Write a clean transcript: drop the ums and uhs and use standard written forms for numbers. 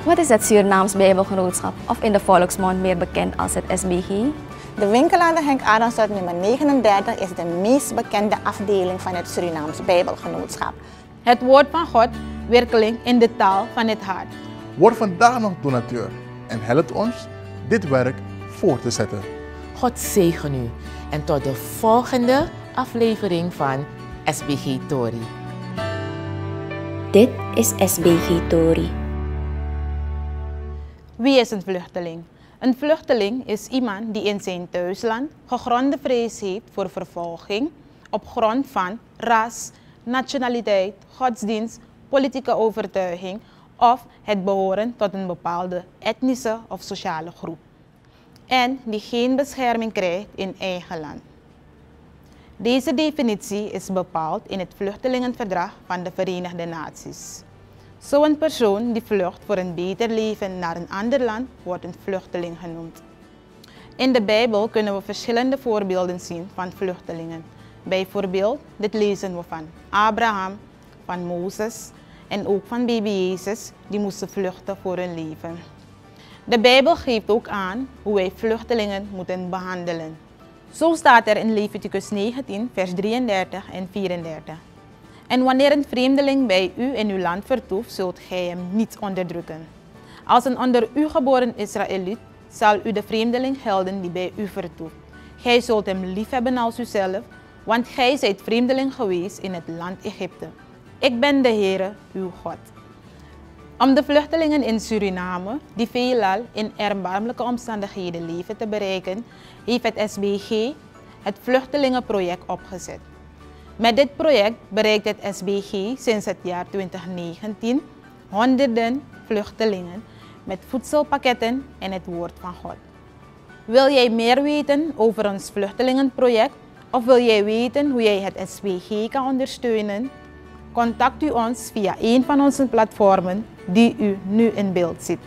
Wat is het Surinaams Bijbelgenootschap, of in de volksmond meer bekend als het SBG? De winkel aan de Henk Adamstraat nummer 39 is de meest bekende afdeling van het Surinaams Bijbelgenootschap. Het woord van God, werkelijk in de taal van het hart. Word vandaag nog donateur en help ons dit werk voor te zetten. God zegen u en tot de volgende aflevering van SBG Tori. Dit is SBG Tori. Wie is een vluchteling? Een vluchteling is iemand die in zijn thuisland gegronde vrees heeft voor vervolging op grond van ras, nationaliteit, godsdienst, politieke overtuiging of het behoren tot een bepaalde etnische of sociale groep. En die geen bescherming krijgt in eigen land. Deze definitie is bepaald in het Vluchtelingenverdrag van de Verenigde Naties. Zo'n persoon die vlucht voor een beter leven naar een ander land wordt een vluchteling genoemd. In de Bijbel kunnen we verschillende voorbeelden zien van vluchtelingen. Bijvoorbeeld, dit lezen we van Abraham, van Mozes en ook van baby Jezus, die moesten vluchten voor hun leven. De Bijbel geeft ook aan hoe wij vluchtelingen moeten behandelen. Zo staat er in Leviticus 19, vers 33 en 34. En wanneer een vreemdeling bij u in uw land vertoeft, zult gij hem niet onderdrukken. Als een onder u geboren Israëliet, zal u de vreemdeling gelden die bij u vertoeft. Gij zult hem liefhebben als uzelf, want gij zijt vreemdeling geweest in het land Egypte. Ik ben de Heere, uw God. Om de vluchtelingen in Suriname, die veelal in erbarmelijke omstandigheden leven, te bereiken, heeft het SBG het Vluchtelingenproject opgezet. Met dit project bereikt het SBG sinds het jaar 2019 honderden vluchtelingen met voedselpakketten en het woord van God. Wil jij meer weten over ons vluchtelingenproject of wil jij weten hoe jij het SBG kan ondersteunen? Contact u ons via een van onze platformen die u nu in beeld ziet.